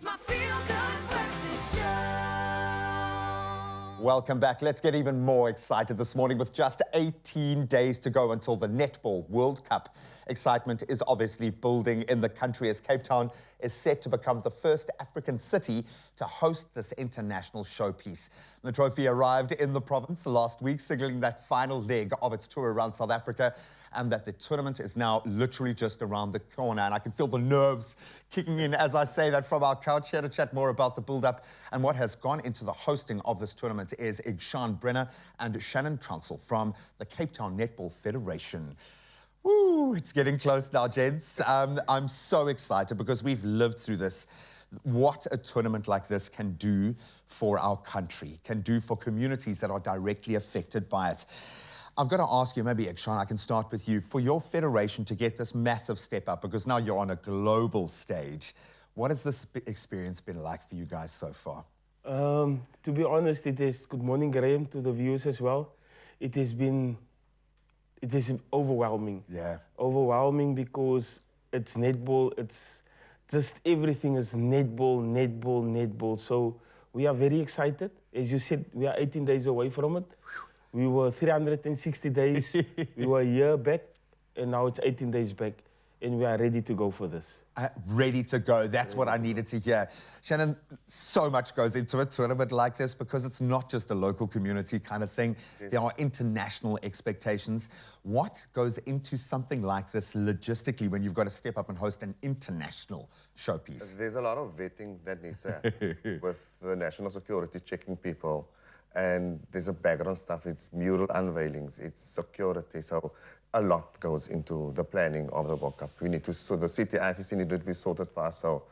my feel-good breakfast show. Welcome back. Let's get even more excited this morning with just 18 days to go until the Netball World Cup. Excitement is obviously building in the country as Cape Town is set to become the first African city to host this international showpiece. The trophy arrived in the province last week, signaling that final leg of its tour around South Africa, and that the tournament is now literally just around the corner. And I can feel the nerves kicking in as I say that from our couch. Here to chat more about the build-up and what has gone into the hosting of this tournament is Igshan Brenner and Shannon Trounsel from the Cape Town Netball Federation. Woo, it's getting close now, gents. I'm so excited because we've lived through this. What a tournament like this can do for our country, can do for communities that are directly affected by it. I've got to ask you, maybe Igshan, I can start with you. For your federation to get this massive step up, because now you're on a global stage, what has this experience been like for you guys so far? To be honest, it is, good morning Graham, to the viewers as well. It is overwhelming. Yeah. Overwhelming because it's netball, it's just everything is netball. So we are very excited. As you said, we are 18 days away from it. We were 360 days, we were a year back, and now it's 18 days back, and we are ready to go for this. Ready to go, that's what I needed to hear. Shannon, so much goes into a tournament like this because it's not just a local community kind of thing. There are international expectations. What goes into something like this logistically when you've got to step up and host an international showpiece? There's a lot of vetting that needs to happen with the national security checking people. And there's a background stuff, it's mural unveilings, it's security, so a lot goes into the planning of the World Cup. We need to, so the city ICC need to be sorted for us, so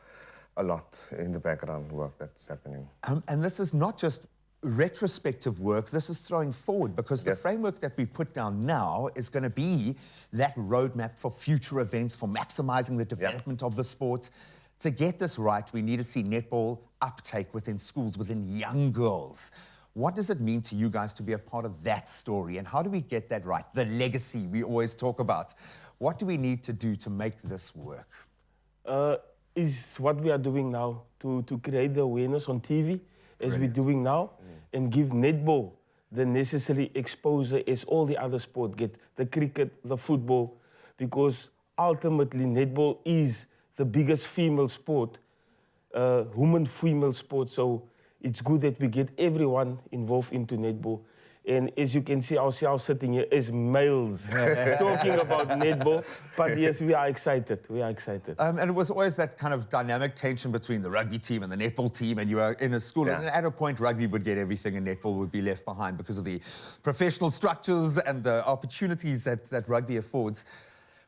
a lot in the background work that's happening. And this is not just retrospective work, this is throwing forward, because the framework that we put down now is going to be that roadmap for future events, for maximizing the development of the sport. To get this right, we need to see netball uptake within schools, within young girls. What does it mean to you guys to be a part of that story? And how do we get that right? The legacy we always talk about. What do we need to do to make this work? Is what we are doing now, to create the awareness on TV, as we're doing now, and give netball the necessary exposure as all the other sports get, the cricket, the football, because ultimately netball is the biggest female sport, woman-female sport, so it's good that we get everyone involved into netball. And as you can see ourselves sitting here as males talking about netball. But yes, we are excited. And it was always that kind of dynamic tension between the rugby team and the netball team, and you were in a school. And at a point, rugby would get everything and netball would be left behind because of the professional structures and the opportunities that rugby affords.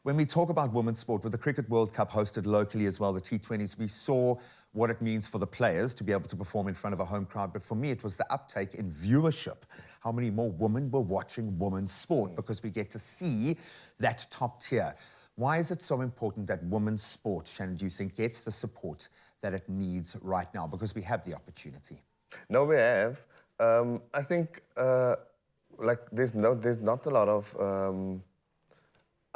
When we talk about women's sport, with the Cricket World Cup hosted locally as well, the T20s, we saw what it means for the players to be able to perform in front of a home crowd. But for me, it was the uptake in viewership. How many more women were watching women's sport? Because we get to see that top tier. Why is it so important that women's sport, Shannon, do you think, gets the support that it needs right now? Because we have the opportunity. No, we have. I think, like, there's not a lot of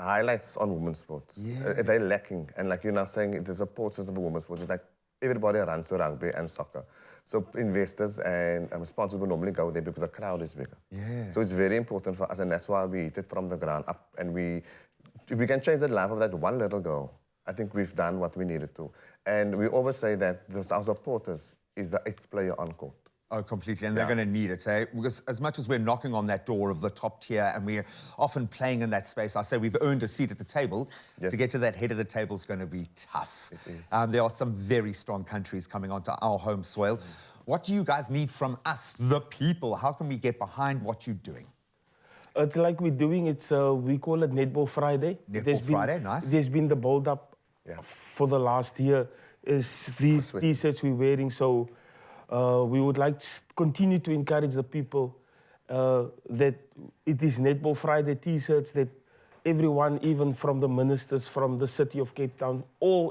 highlights on women's sports. They're lacking. And like you're now saying, there's a support system for women's sports. It's like everybody runs to rugby and soccer. So investors and sponsors will normally go there because the crowd is bigger. So it's very important for us, and that's why we hit it from the ground up. And if we can change the life of that one little girl, I think we've done what we needed to. And we always say that our supporters is the 8th player on court. Oh, completely, and they're going to need it, eh? Because as much as we're knocking on that door of the top tier and we're often playing in that space, I say we've earned a seat at the table. To get to that head of the table is going to be tough. It is. There are some very strong countries coming onto our home soil. What do you guys need from us, the people? How can we get behind what you're doing? It's like we're doing, we call it Netball Friday. Netball Friday, nice. There's been the build-up for the last year. Is these T-shirts we're wearing, so we would like to continue to encourage the people that it is Netball Friday T-shirts, that everyone, even from the ministers, from the city of Cape Town,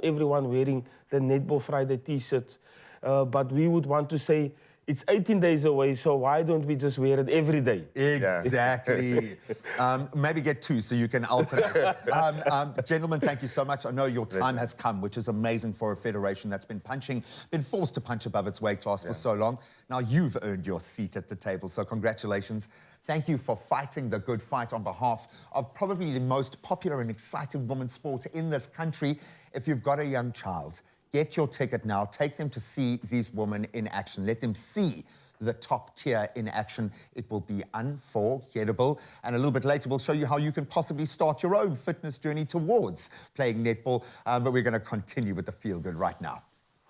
everyone wearing the Netball Friday T-shirts. But we would want to say, it's 18 days away, so why don't we just wear it every day? Exactly. Maybe get 2 so you can alternate. Gentlemen, thank you so much. I know your time has come, which is amazing for a federation that's been forced to punch above its weight class for so long. Now you've earned your seat at the table, so congratulations. Thank you for fighting the good fight on behalf of probably the most popular and exciting women's sport in this country. If you've got a young child, get your ticket now. Take them to see these women in action. Let them see the top tier in action. It will be unforgettable. And a little bit later, we'll show you how you can possibly start your own fitness journey towards playing netball. But we're going to continue with the feel good right now.